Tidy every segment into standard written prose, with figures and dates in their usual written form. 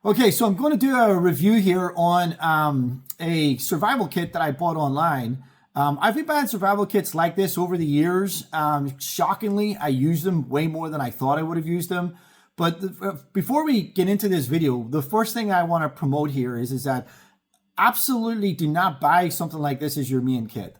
Okay, so I'm going to do a review here on a survival kit that I bought online. I've been buying survival kits like this over the years. Shockingly, I use them way more than I thought I would have used them. But before we get into this video, the first thing I want to promote here is that absolutely do not buy something like this as your main kit.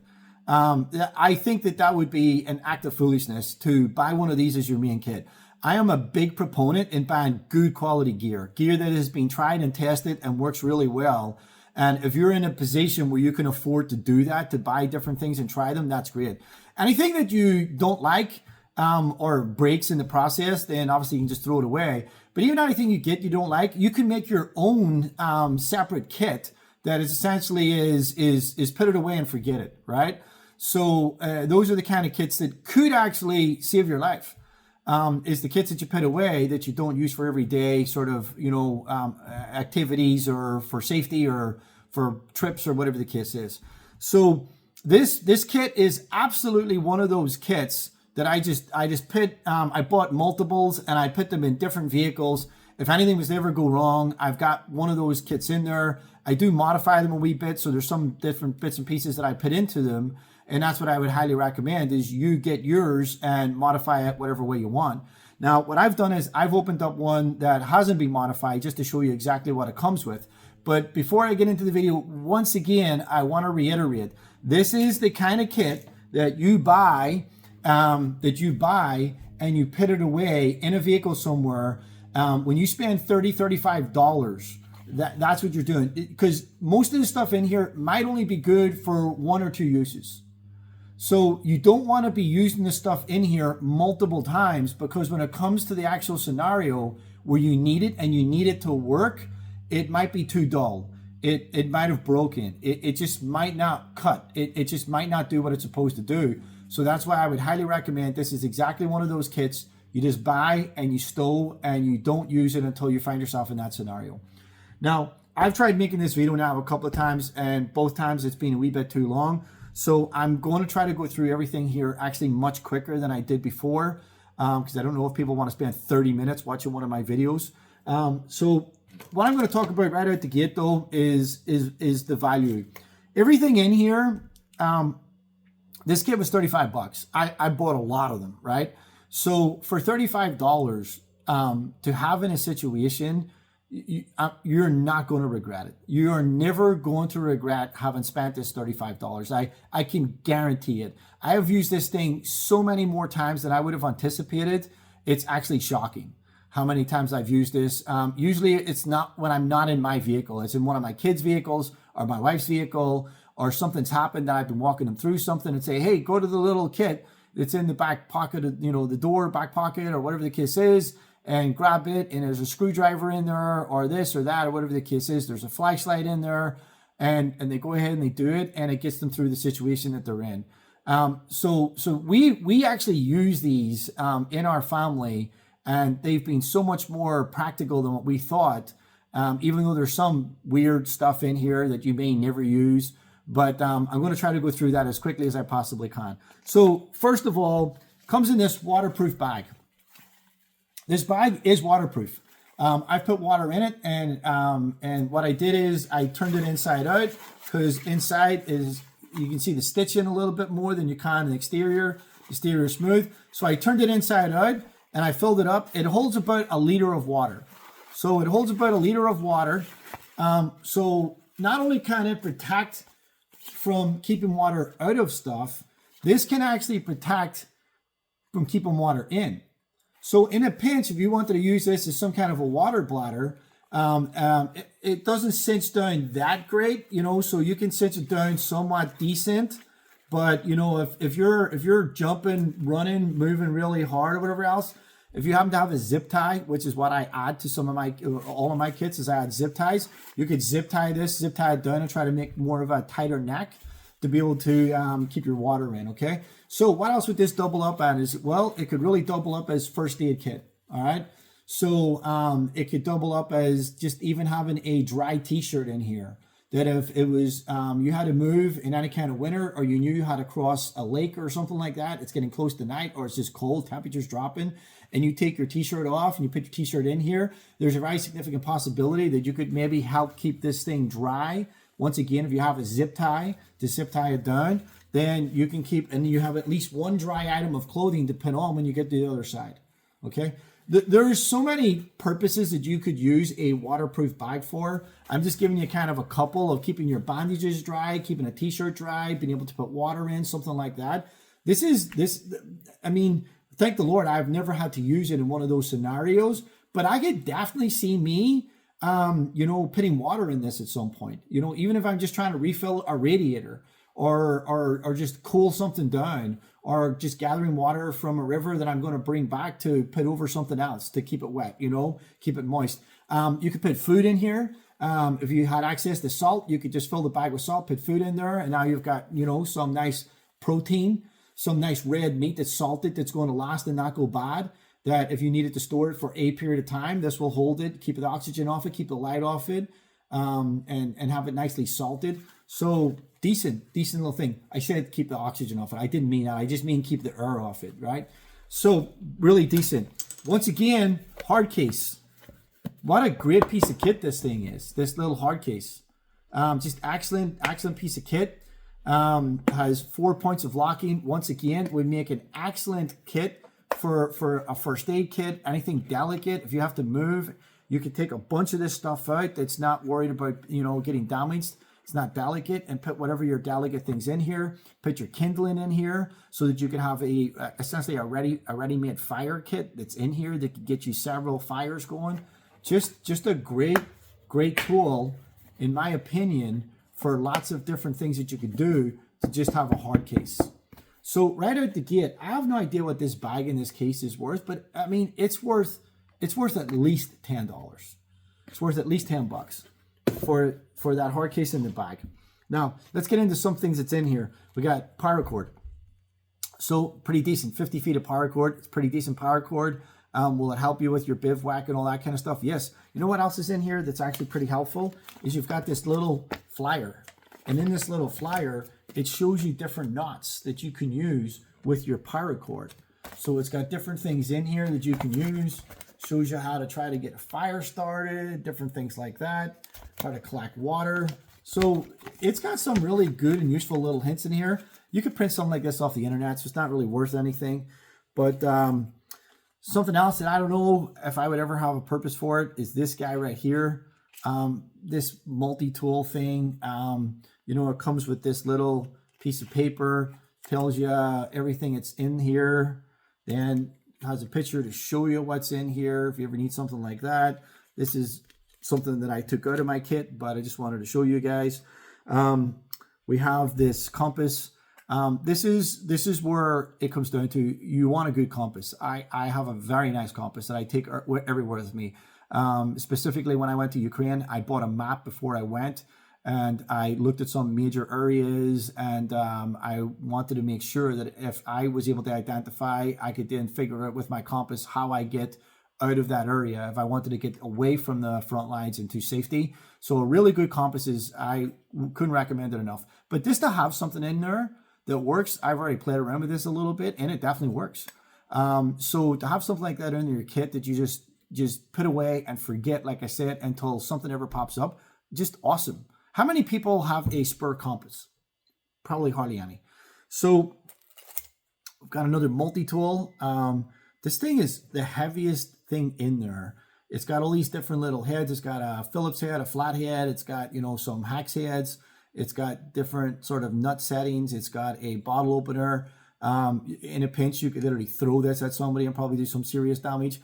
I think that would be an act of foolishness to buy one of these as your main kit. I am a big proponent in buying good quality gear that has been tried and tested and works really well. And if you're in a position where you can afford to do that, to buy different things and try them, that's great. Anything that you don't like or breaks in the process, then obviously you can just throw it away. But even anything you don't like, you can make your own separate kit that is essentially is put it away and forget it, right? So those are the kind of kits that could actually save your life. Is the kits that you put away that you don't use for everyday sort of, activities or for safety or for trips or whatever the case is. So this kit is absolutely one of those kits that I just put, I bought multiples and I put them in different vehicles. If anything was to ever go wrong, I've got one of those kits in there. I do modify them a wee bit. So there's some different bits and pieces that I put into them. And that's what I would highly recommend is you get yours and modify it whatever way you want. Now, what I've done is I've opened up one that hasn't been modified just to show you exactly what it comes with. But before I get into the video, once again, I want to reiterate, this is the kind of kit that you buy and you put it away in a vehicle somewhere. When you spend $30, $35, that's what you're doing. Because most of the stuff in here might only be good for one or two uses. So you don't want to be using the stuff in here multiple times, because when it comes to the actual scenario where you need it and you need it to work, it might be too dull. It might have broken. It just might not cut. It just might not do what it's supposed to do. So that's why I would highly recommend this is exactly one of those kits you just buy and you stow and you don't use it until you find yourself in that scenario. Now, I've tried making this video now a couple of times, and both times it's been a wee bit too long. So I'm going to try to go through everything here actually much quicker than I did before, because I don't know if people want to spend 30 minutes watching one of my videos. So what I'm going to talk about right out the gate though is the value. Everything in here, this kit was 35 bucks. I bought a lot of them, right? So for $35 to have in a situation, you're not going to regret it. You are never going to regret having spent this $35. I can guarantee it. I have used this thing so many more times than I would have anticipated. It's actually shocking how many times I've used this. Usually it's not when I'm not in my vehicle. It's in one of my kids' vehicles or my wife's vehicle, or something's happened that I've been walking them through something and say, hey, go to the little kit that's in the back pocket of, the door, back pocket, or whatever the case is, and grab it, and there's a screwdriver in there, or this or that, or whatever the case is. There's a flashlight in there, and they go ahead and they do it, and it gets them through the situation that they're in. So we actually use these in our family, and they've been so much more practical than what we thought, even though there's some weird stuff in here that you may never use. But I'm going to try to go through that as quickly as I possibly can. So first of all, comes in this waterproof bag. This bag is waterproof. I've put water in it, and what I did is I turned it inside out, because inside is, you can see the stitching a little bit more than you can in the exterior. The exterior is smooth. So I turned it inside out and I filled it up. It holds about a liter of water. So it holds about a liter of water. So not only can it protect from keeping water out of stuff, this can actually protect from keeping water in. So in a pinch, if you wanted to use this as some kind of a water bladder, it doesn't cinch down that great, so you can cinch it down somewhat decent. But, if you're jumping, running, moving really hard or whatever else, if you happen to have a zip tie, which is what I add to all of my kits, is I add zip ties. You could zip tie it down and try to make more of a tighter neck to be able to keep your water in, okay? So what else would this double up as? Well, it could really double up as first aid kit, all right? So it could double up as just even having a dry t-shirt in here. that if it was you had to move in any kind of winter, or you knew you had to cross a lake or something like that, it's getting close to night, or it's just cold, temperatures dropping, and you take your t-shirt off and you put your t-shirt in here, there's a very significant possibility that you could maybe help keep this thing dry. Once again, if you have a zip tie to zip tie it down, then you can keep, and you have at least one dry item of clothing to put on when you get to the other side. Okay, there's so many purposes that you could use a waterproof bag for. I'm just giving you kind of a couple of keeping your bandages dry, keeping a t-shirt dry, being able to put water in, something like that. I mean, thank the Lord, I've never had to use it in one of those scenarios, but I could definitely see me, putting water in this at some point. Even if I'm just trying to refill a radiator, or just cool something down, or just gathering water from a river that I'm going to bring back to put over something else to keep it wet, keep it moist. You could put food in here. If you had access to salt, you could just fill the bag with salt, put food in there, and now you've got, some nice protein, some nice red meat that's salted, that's going to last and not go bad, that if you needed to store it for a period of time, this will hold it, keep the oxygen off it, keep the light off it, and have it nicely salted. So decent little thing. I said keep the oxygen off it. I didn't mean that. I just mean keep the air off it, right? So really decent. Once again, hard case. What a great piece of kit this thing is. This little hard case. Just excellent piece of kit. Has 4 points of locking. Once again, would make an excellent kit for a first aid kit. Anything delicate. If you have to move, you could take a bunch of this stuff out that's not worried about, getting damaged. It's not delicate, and put whatever your delicate things in here. Put your kindling in here so that you can have essentially a ready-made fire kit that's in here that can get you several fires going. Just a great tool, in my opinion, for lots of different things that you could do to just have a hard case. So right out the gate, I have no idea what this bag in this case is worth, but I mean, it's worth at least $10. It's worth at least $10 for that hard case in the bag. Now, let's get into some things that's in here. We got paracord. So pretty decent, 50 feet of paracord. It's pretty decent paracord. Will it help you with your bivouac and all that kind of stuff? Yes. You know what else is in here that's actually pretty helpful? Is you've got this little flyer. And in this little flyer, it shows you different knots that you can use with your paracord. So it's got different things in here that you can use. Shows you how to try to get a fire started, different things like that. How to collect water. So it's got some really good and useful little hints in here. You could print something like this off the internet, so it's not really worth anything. But something else that I don't know if I would ever have a purpose for it is this guy right here. This multi-tool thing. It comes with this little piece of paper, tells you everything that's in here, then has a picture to show you what's in here if you ever need something like that. This is something that I took out of my kit, but I just wanted to show you guys. We have this compass. This is where it comes down to, you want a good compass. I have a very nice compass that I take everywhere with me. Specifically when I went to Ukraine, I bought a map before I went, and I looked at some major areas, and I wanted to make sure that if I was able to identify, I could then figure out with my compass how I get out of that area if I wanted to get away from the front lines into safety. So a really good compass I couldn't recommend it enough. But just to have something in there that works, I've already played around with this a little bit, and it definitely works. So to have something like that in your kit that you just put away and forget, like I said, until something ever pops up, just awesome. How many people have a spur compass? Probably hardly any. So I've got another multi-tool. This thing is the heaviest thing in there. It's got all these different little heads. It's got a Phillips head, a flat head. It's got, some hex heads. It's got different sort of nut settings. It's got a bottle opener. In a pinch, you could literally throw this at somebody and probably do some serious damage.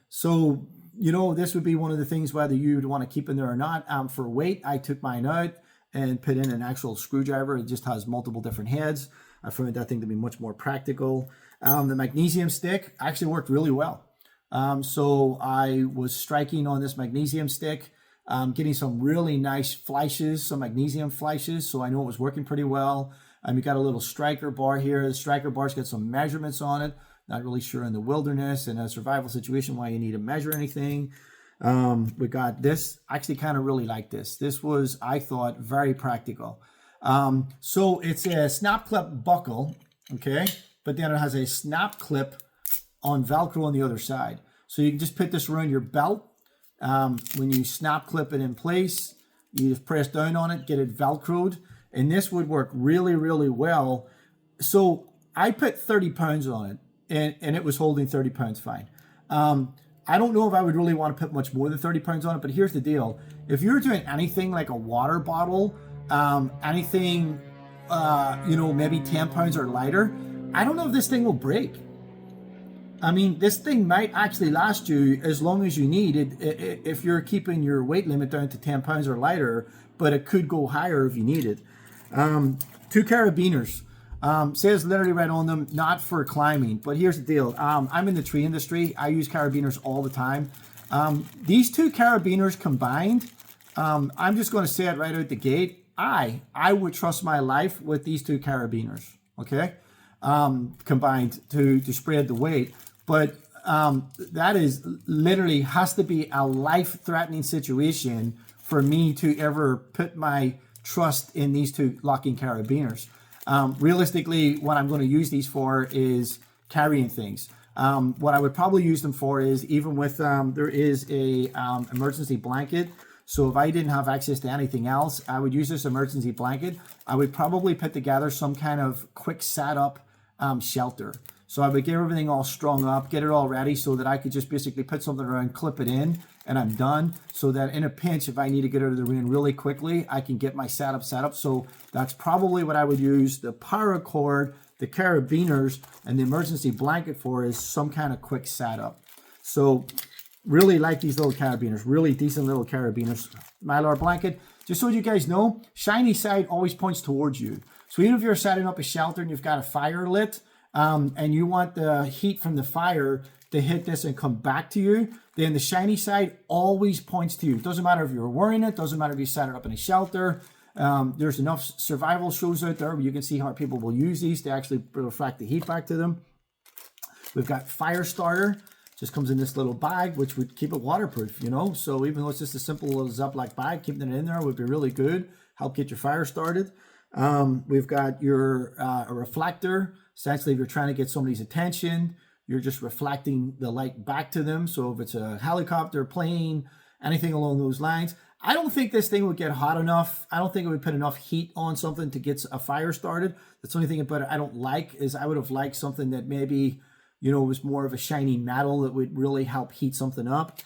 So, this would be one of the things, whether you'd want to keep in there or not. For weight, I took mine out and put in an actual screwdriver. It just has multiple different heads. I found that thing to be much more practical. The magnesium stick actually worked really well. So I was striking on this magnesium stick, getting some really nice flashes, some magnesium flashes. So I know it was working pretty well. You got a little striker bar here. The striker bar's got some measurements on it. Not really sure in the wilderness and a survival situation why you need to measure anything. We got this. I actually kind of really like this. This was, I thought, very practical. So it's a snap clip buckle, okay? But then it has a snap clip on Velcro on the other side. So you can just put this around your belt. When you snap clip it in place, you just press down on it, get it Velcroed, and this would work really, really well. So I put 30 pounds on it, and it was holding 30 pounds fine. I don't know if I would really want to put much more than 30 pounds on it, but here's the deal. If you're doing anything like a water bottle, anything, maybe 10 pounds or lighter, I don't know if this thing will break. I mean, this thing might actually last you as long as you need it if you're keeping your weight limit down to 10 pounds or lighter, but it could go higher if you need it. 2 carabiners. Says literally right on them, not for climbing. But here's the deal. I'm in the tree industry. I use carabiners all the time. These 2 carabiners combined, I'm just going to say it right out the gate. I would trust my life with these 2 carabiners, okay? Combined to spread the weight. But that is literally has to be a life-threatening situation for me to ever put my trust in these 2 locking carabiners. Realistically, what I'm going to use these for is carrying things. What I would probably use them for is even with, there is a emergency blanket. So if I didn't have access to anything else, I would use this emergency blanket. I would probably put together some kind of quick setup shelter. So I would get everything all strung up, get it all ready so that I could just basically put something around, clip it in, and I'm done. So that in a pinch, if I need to get out of the rain really quickly, I can get my setup set up. So that's probably what I would use the paracord, the carabiners, and the emergency blanket for is some kind of quick setup. So really like these little carabiners, really decent little carabiners. Mylar blanket, just so you guys know, shiny side always points towards you. So even if you're setting up a shelter and you've got a fire lit, and you want the heat from the fire to hit this and come back to you, then the shiny side always points to you. It doesn't matter if you're wearing it, doesn't matter if you set it up in a shelter. There's enough survival shows out there where you can see how people will use these to actually reflect the heat back to them. We've got fire starter. Just comes in this little bag, which would keep it waterproof, So even though it's just a simple little Ziploc bag, keeping it in there would be really good. Help get your fire started. We've got your a reflector. Essentially, if you're trying to get somebody's attention, you're just reflecting the light back to them. So if it's a helicopter, plane, anything along those lines. I don't think this thing would get hot enough. I don't think it would put enough heat on something to get a fire started. That's the only thing about it I don't like is I would have liked something that maybe, was more of a shiny metal that would really help heat something up.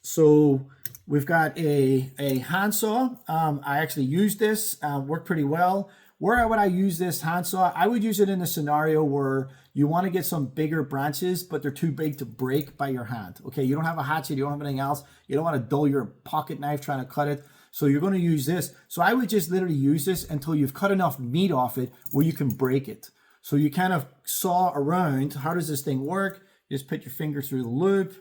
So we've got a handsaw. I actually used this, worked pretty well. Where would I use this handsaw? I would use it in a scenario where you want to get some bigger branches, but they're too big to break by your hand. Okay, you don't have a hatchet, you don't have anything else. You don't want to dull your pocket knife trying to cut it. So you're going to use this. So I would just literally use this until you've cut enough meat off it where you can break it. So you kind of saw around, how does this thing work? You just put your finger through the loop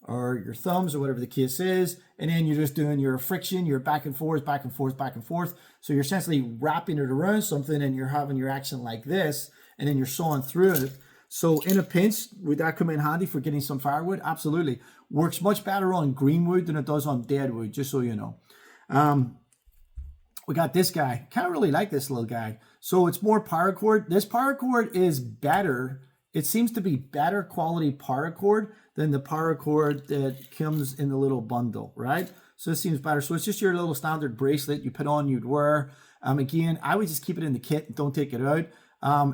or your thumbs or whatever the case is. And then you're just doing your friction, your back and forth, back and forth, back and forth. So you're essentially wrapping it around something and you're having your action like this. And then you're sawing through it. So in a pinch, would that come in handy for getting some firewood? Absolutely. Works much better on green wood than it does on dead wood, just so you know. We got this guy. Kind of really like this little guy. So it's more paracord. This paracord is better. It seems to be better quality paracord than the paracord that comes in the little bundle, right? So this seems better. So it's just your little standard bracelet you put on, you'd wear. Again, I would just keep it in the kit and don't take it out.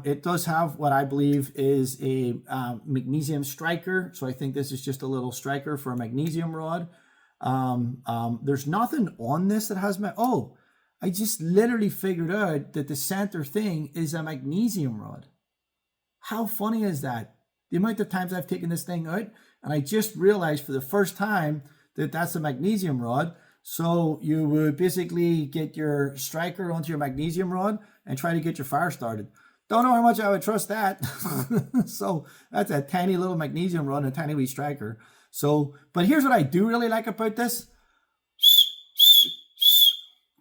It does have what I believe is a magnesium striker. So I think this is just a little striker for a magnesium rod. There's nothing on this that has I just literally figured out that the center thing is a magnesium rod. How funny is that? The amount of times I've taken this thing out and I just realized for the first time that that's a magnesium rod. So you would basically get your striker onto your magnesium rod and try to get your fire started. Don't know how much I would trust that. So that's a tiny little magnesium rod and a tiny wee striker. So, but here's what I do really like about this.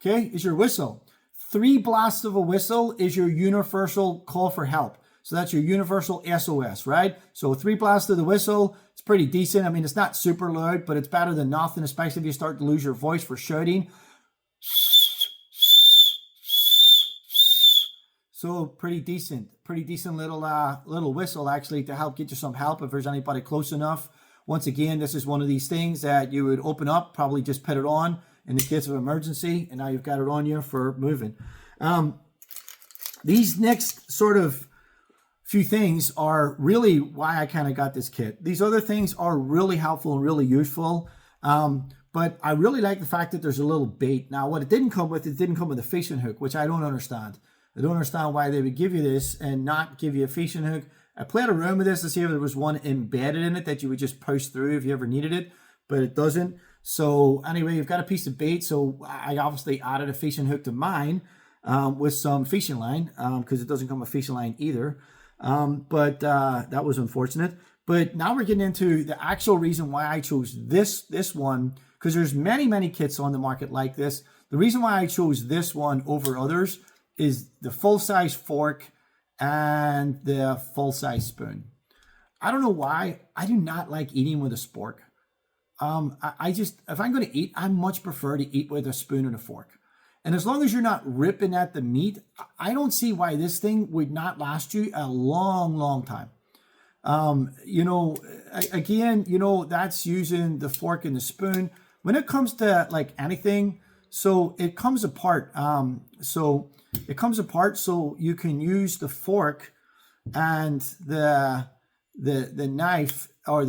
Okay, is your whistle. 3 blasts of a whistle is your universal call for help. So that's your universal SOS, right? So 3 blasts of the whistle, it's pretty decent. I mean, it's not super loud, but it's better than nothing, especially if you start to lose your voice for shouting. So pretty decent little whistle actually to help get you some help if there's anybody close enough. Once again, this is one of these things that you would open up, probably just put it on in the case of emergency, and now you've got it on you for moving. These next sort of few things are really why I kind of got this kit. These other things are really helpful and really useful, but I really like the fact that there's a little bait. Now, what it didn't come with a fishing hook, which I don't understand. I don't understand why they would give you this and not give you a fishing hook. I played around with this to see if there was one embedded in it that you would just push through if you ever needed it, but it doesn't. So anyway, you've got a piece of bait. So I obviously added a fishing hook to mine with some fishing line because it doesn't come with fishing line either. But that was unfortunate. But now we're getting into the actual reason why I chose this one, because there's many kits on the market like this. The reason why I chose this one over others is the full-size fork and the full-size spoon. I don't know why. I do not like eating with a spork. I just, if I'm going to eat, I much prefer to eat with a spoon and a fork. And as long as you're not ripping at the meat, I don't see why this thing would not last you a long time. Again, that's using the fork and the spoon. When it comes to like anything, so it comes apart. So you can use the fork and the knife, or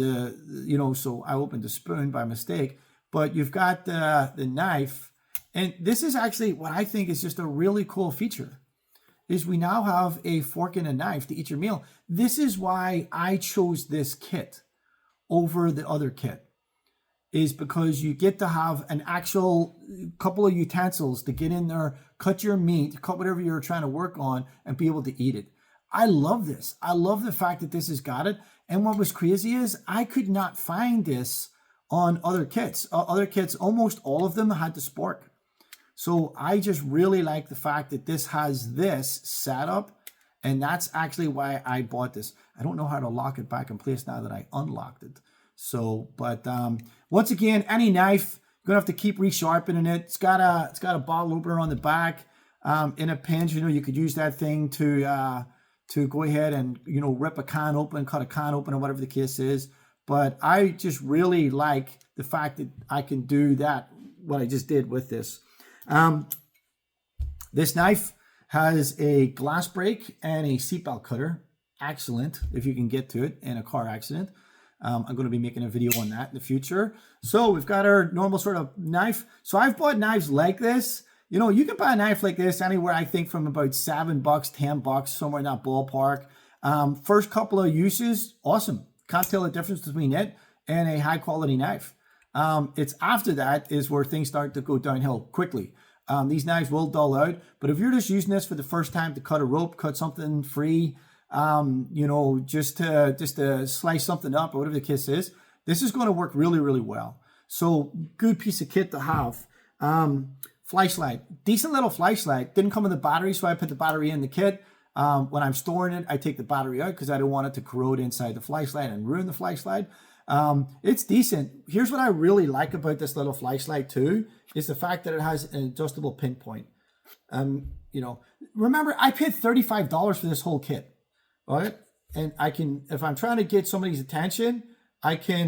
so I opened the spoon by mistake, but you've got the knife. And this is actually what I think is just a really cool feature, is we now have a fork and a knife to eat your meal. This is why I chose this kit over the other kit, is because you get to have an actual couple of utensils to get in there, cut your meat, cut whatever you're trying to work on, and be able to eat it. I love this. I love the fact that this has got it. And what was crazy is I could not find this on other kits. Other kits, almost all of them had the spork. So I just really like the fact that this has this set up, and that's actually why I bought this. I don't know how to lock it back in place now that I unlocked it. So, but once again, any knife, you're gonna have to keep resharpening it. It's got a bottle opener on the back. In a pinch, you could use that thing to go ahead and rip a can open, cut a can open, or whatever the case is. But I just really like the fact that I can do that, what I just did with this. This knife has a glass break and a seatbelt cutter. Excellent if you can get to it in a car accident. I'm going to be making a video on that in the future. So we've got our normal sort of knife. So I've bought knives like this. You can buy a knife like this anywhere, I think, from about $7, $10, somewhere in that ballpark. First couple of uses, awesome. Can't tell the difference between it and a high quality knife. It's after that is where things start to go downhill quickly. These knives will dull out, but if you're just using this for the first time to cut a rope, cut something free, just to slice something up or whatever the case is, this is going to work really well. So good piece of kit to have. Flashlight, decent little flashlight. Didn't come with a battery, so I put the battery in the kit. When I'm storing it, I take the battery out because I don't want it to corrode inside the flashlight and ruin the flashlight. It's decent. Here's what I really like about this little flashlight too, is the fact that it has an adjustable pinpoint. Remember, I paid $35 for this whole kit, right? And I can, if I'm trying to get somebody's attention, I can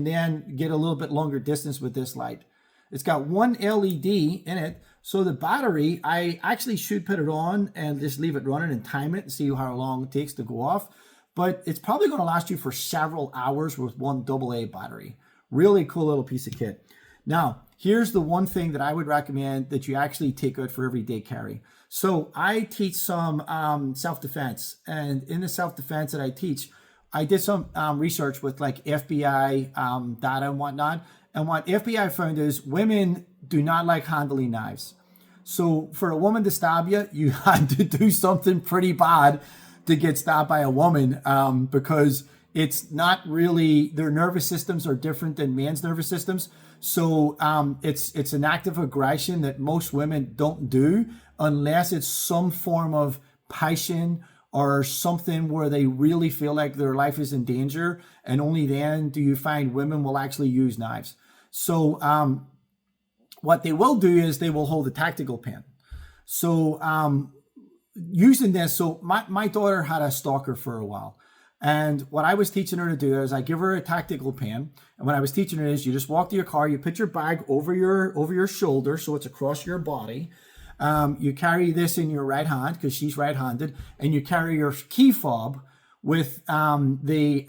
then get a little bit longer distance with this light. It's got one LED in it. So the battery, I actually should put it on and just leave it running and time it and see how long it takes to go off. But it's probably going to last you for several hours with one AA battery. Really cool little piece of kit. Now, here's the one thing that I would recommend that you actually take out for everyday carry. So I teach some self-defense. And in the self-defense that I teach, I did some research with like FBI data and whatnot. And what FBI found is women do not like handling knives. So for a woman to stab you, you had to do something pretty bad to get stabbed by a woman, because it's not really, their nervous systems are different than men's nervous systems. So it's an act of aggression that most women don't do unless it's some form of passion or something where they really feel like their life is in danger, and only then do you find women will actually use knives. So what they will do is they will hold a tactical pen. So using this, so my daughter had a stalker for a while. And what I was teaching her to do is I give her a tactical pen. And what I was teaching her is you just walk to your car, you put your bag over your shoulder so it's across your body. You carry this in your right hand because she's right-handed, and you carry your key fob with the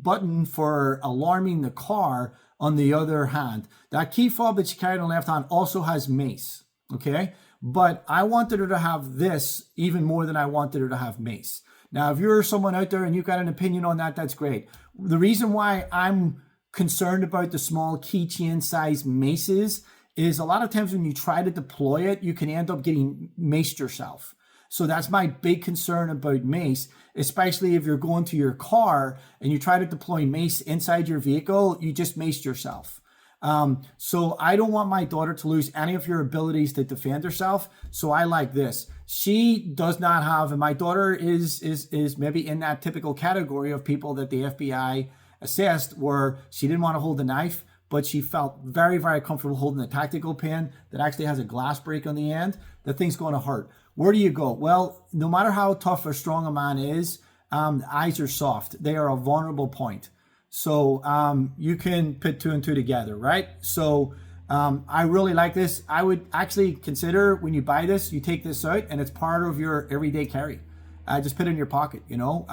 button for alarming the car on the other hand. That key fob that you carry on the left hand also has mace, okay? But I wanted her to have this even more than I wanted her to have mace. Now, if you're someone out there and you've got an opinion on that, that's great. The reason why I'm concerned about the small keychain size maces is a lot of times when you try to deploy it, you can end up getting maced yourself. So that's my big concern about mace, especially if you're going to your car and you try to deploy mace inside your vehicle, you just maced yourself. So I don't want my daughter to lose any of her abilities to defend herself. So I like this. She does not have, and my daughter is maybe in that typical category of people that the FBI assessed where she didn't want to hold a knife, but she felt very, very comfortable holding a tactical pen that actually has a glass break on the end. The thing's going to hurt. Where do you go? Well, no matter how tough or strong a man is, the eyes are soft. They are a vulnerable point. So you can put two and two together, right? So I really like this. I would actually consider when you buy this, you take this out and it's part of your everyday carry. Just put it in your pocket, you know.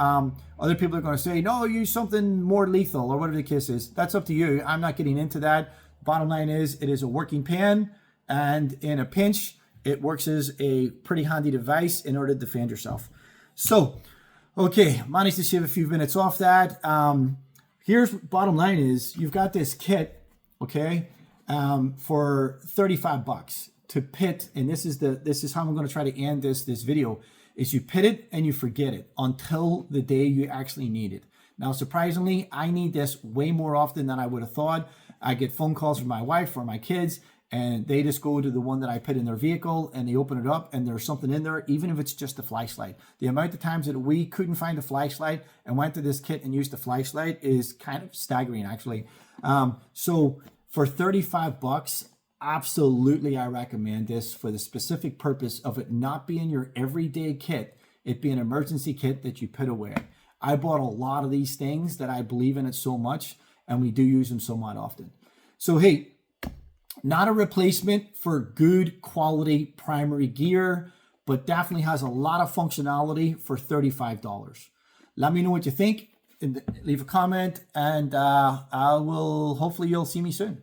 Other people are going to say, no, use something more lethal or whatever the case is. That's up to you. I'm not getting into that. Bottom line is it is a working pen, and in a pinch, it works as a pretty handy device in order to defend yourself. So, okay, managed to shave a few minutes off that. Here's bottom line is you've got this kit, okay, for $35 to pit, and this is how I'm going to try to end this video. Is you pit it and you forget it until the day you actually need it. Now, surprisingly, I need this way more often than I would have thought. I get phone calls from my wife or my kids, and they just go to the one that I put in their vehicle and they open it up and there's something in there, even if it's just a flashlight. The amount of times that we couldn't find a flashlight and went to this kit and used the flashlight is kind of staggering, actually. So for $35, absolutely, I recommend this for the specific purpose of it not being your everyday kit, it being an emergency kit that you put away. I bought a lot of these things that I believe in it so much, and we do use them somewhat often. So, hey, not a replacement for good quality primary gear, but definitely has a lot of functionality for $35. Let me know what you think, and leave a comment, and hopefully you'll see me soon.